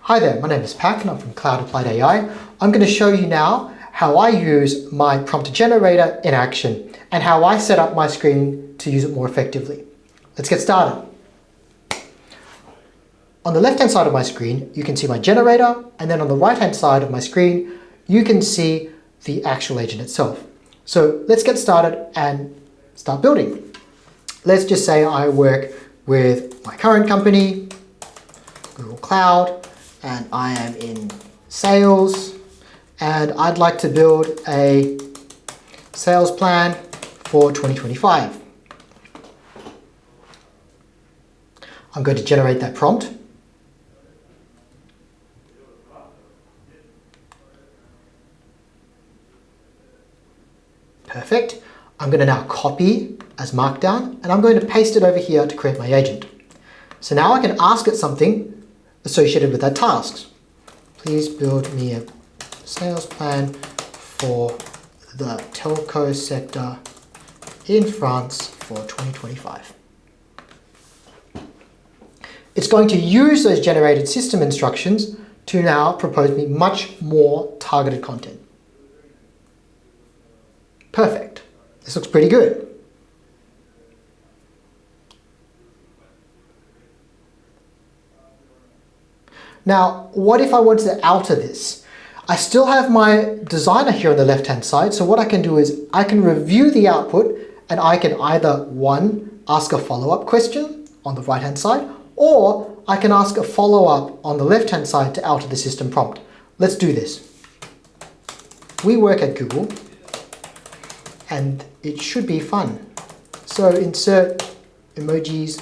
Hi there, my name is Pak and I'm from Cloud Applied AI. I'm going to show you now how I use my prompt generator in action and how I set up my screen to use it more effectively. Let's get started. On the left hand side of my screen, you can see my generator, and then on the right hand side of my screen, you can see the actual agent itself. So let's get started and start building. Let's just say I work with my current company, Google Cloud, and I am in sales, and I'd like to build a sales plan for 2025. I'm going to generate that prompt. Perfect. I'm going to now copy as markdown, and I'm going to paste it over here to create my agent. So now I can ask it something associated with that task. Please build me a sales plan for the telco sector in France for 2025. It's going to use those generated system instructions to now propose me much more targeted content. Perfect. This looks pretty good. Now, what if I wanted to alter this? I still have my designer here on the left-hand side, so what I can do is I can review the output and I can either, one, ask a follow-up question on the right-hand side, or I can ask a follow-up on the left-hand side to alter the system prompt. Let's do this. We work at Google, and it should be fun. So insert emojis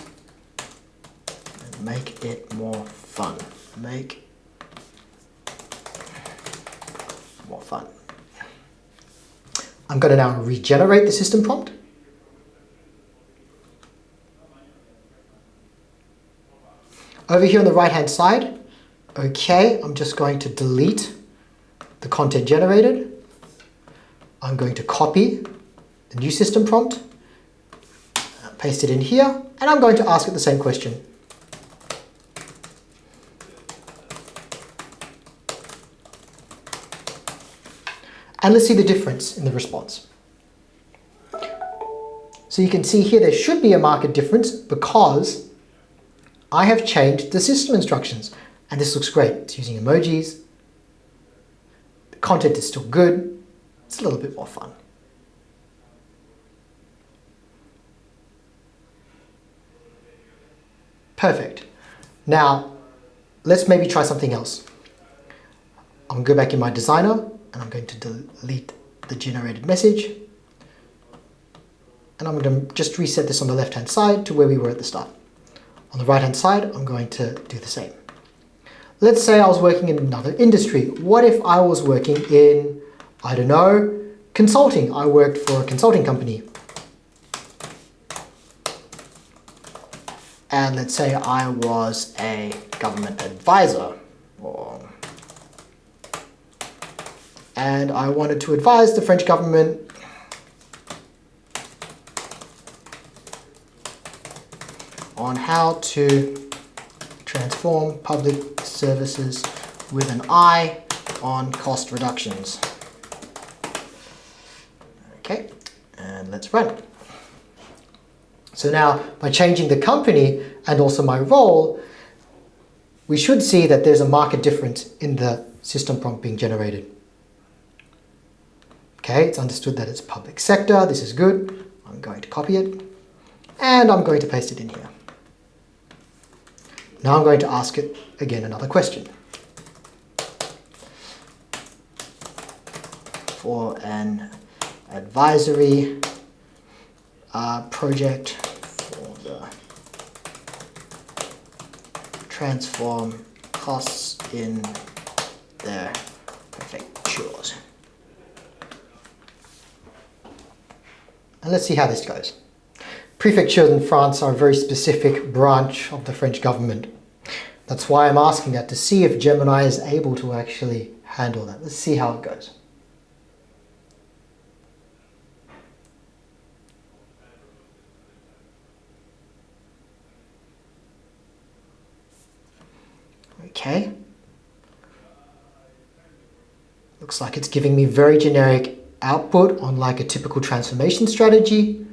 and make it more fun. Make more fun. I'm going to now regenerate the system prompt. Over here on the right hand side, okay, I'm just going to delete the content generated. I'm going to copy the new system prompt, paste it in here, and I'm going to ask it the same question. And let's see the difference in the response. So you can see here there should be a marked difference because I have changed the system instructions, and this looks great. It's using emojis. The content is still good. It's a little bit more fun. Perfect. Now, let's maybe try something else. I'm going to go back in my designer, and I'm going to delete the generated message. And I'm going to just reset this on the left-hand side to where we were at the start. On the right-hand side, I'm going to do the same. Let's say I was working in another industry. What if I was working in, I don't know, consulting? I worked for a consulting company. And let's say I was a government advisor, and I wanted to advise the French government on how to transform public services with an eye on cost reductions. Okay, and let's run. So now, by changing the company and also my role, we should see that there's a marked difference in the system prompt being generated. Okay, it's understood that it's public sector. This is good. I'm going to copy it, and I'm going to paste it in here. Now I'm going to ask it again another question. For an advisory project for the transform costs in their prefectures. And let's see how this goes. Prefectures in France are a very specific branch of the French government. That's why I'm asking that, to see if Gemini is able to actually handle that. Let's see how it goes. Okay, Looks like it's giving me very generic output on like a typical transformation strategy.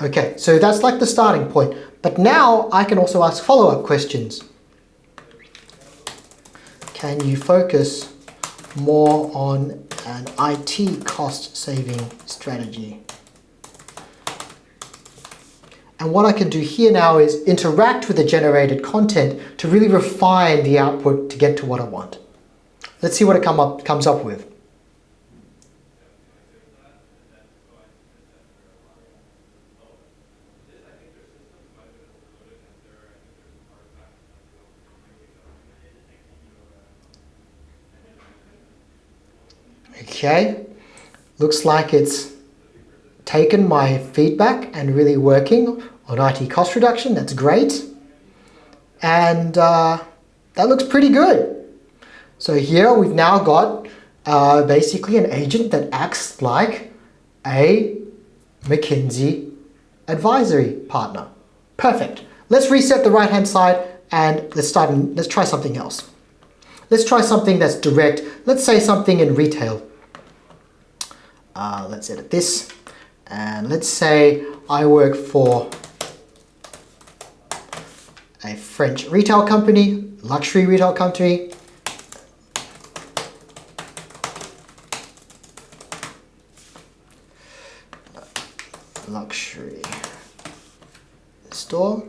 Okay, so that's like the starting point. But now I can also ask follow-up questions. Can you focus more on an IT cost saving strategy? And what I can do here now is interact with the generated content to really refine the output to get to what I want. Let's see what it comes up with. Okay, looks like it's taken my feedback and really working on IT cost reduction. That's great. And that looks pretty good. So here we've now got basically an agent that acts like a McKinsey advisory partner. Perfect. Let's reset the right hand side and let's try something else. Let's try something that's direct. Let's say something in retail. Let's edit this. And let's say I work for a French retail company, luxury retail company. Luxury store.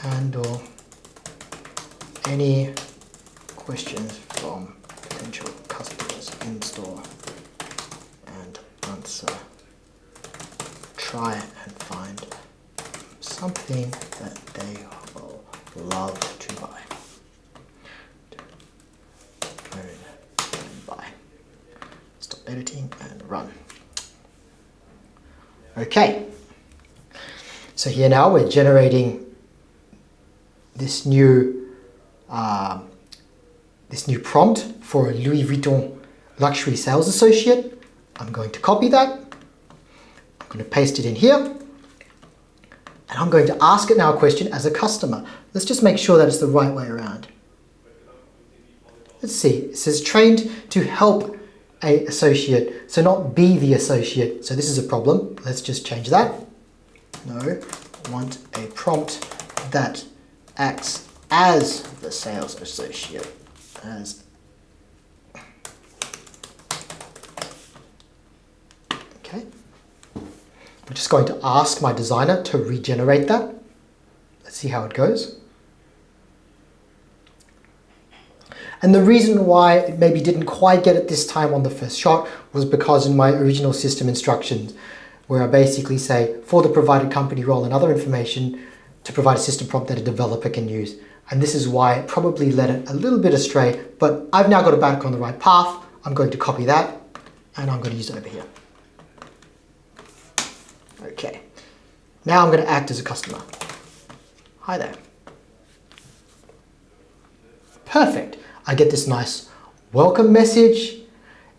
Handle any questions from potential customers in store and answer. Try and find something that they will love to buy. Own and buy. Stop editing and run. Okay. So here now we're generating this new prompt for a Louis Vuitton luxury sales associate. I'm going to copy that. I'm going to paste it in here. And I'm going to ask it now a question as a customer. Let's just make sure that it's the right way around. Let's see. It says trained to help a associate, so not be the associate. So this is a problem. Let's just change that. No, want a prompt that acts as the sales associate. Okay. I'm just going to ask my designer to regenerate that. Let's see how it goes. And the reason why it maybe didn't quite get it this time on the first shot was because in my original system instructions, where I basically say, for the provided company role and other information, to provide a system prompt that a developer can use. And this is why it probably led it a little bit astray, but I've now got it back on the right path. I'm going to copy that, and I'm going to use it over here. Okay, now I'm going to act as a customer. Hi there. Perfect. I get this nice welcome message.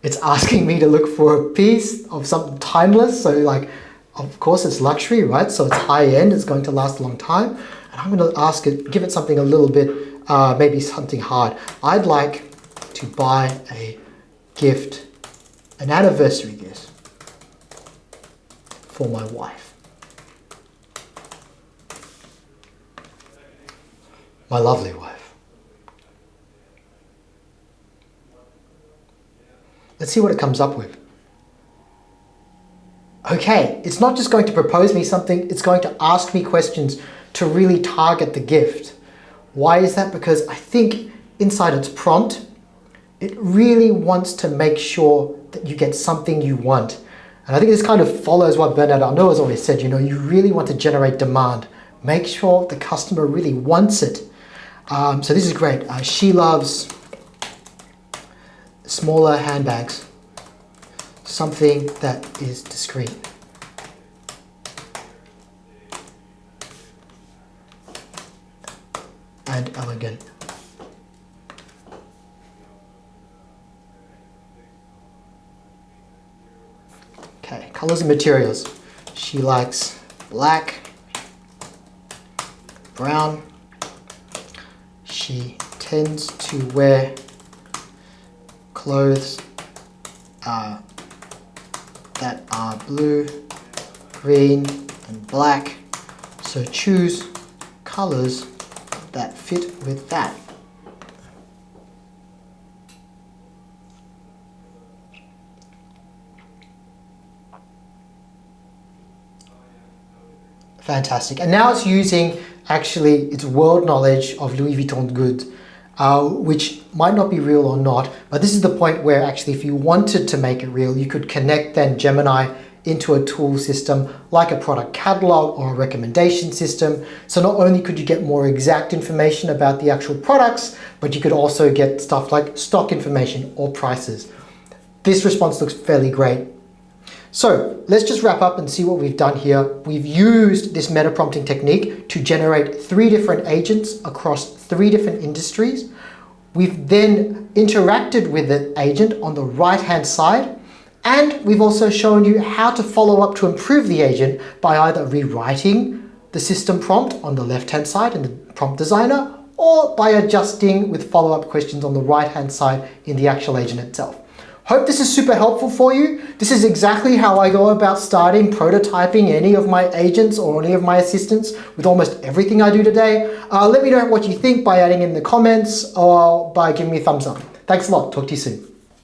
It's asking me to look for a piece of something timeless. So like, of course it's luxury, right? So it's high end, it's going to last a long time. And I'm going to ask it, give it something a little bit, maybe something hard. I'd like to buy a gift, an anniversary gift for my wife. My lovely wife. Let's see what it comes up with. Okay, it's not just going to propose me something, it's going to ask me questions to really target the gift. Why is that? Because I think inside its prompt, it really wants to make sure that you get something you want. And I think this kind of follows what Bernard Arnault has always said, you know, you really want to generate demand. Make sure the customer really wants it. So this is great. She loves smaller handbags, something that is discreet. And elegant. Okay, colors and materials. She likes black, brown. She tends to wear clothes that are blue, green, and black. So choose colors that fit with that. Fantastic. And now it's using actually its world knowledge of Louis Vuitton goods, which might not be real or not, but this is the point where actually if you wanted to make it real, you could connect then Gemini into a tool system like a product catalog or a recommendation system. So not only could you get more exact information about the actual products, but you could also get stuff like stock information or prices. This response looks fairly great. So let's just wrap up and see what we've done here. We've used this meta prompting technique to generate 3 different agents across 3 different industries. We've then interacted with the agent on the right-hand side, and we've also shown you how to follow up to improve the agent by either rewriting the system prompt on the left-hand side in the prompt designer, or by adjusting with follow-up questions on the right-hand side in the actual agent itself. Hope this is super helpful for you. This is exactly how I go about starting prototyping any of my agents or any of my assistants with almost everything I do today. Let me know what you think by adding in the comments or by giving me a thumbs up. Thanks a lot. Talk to you soon.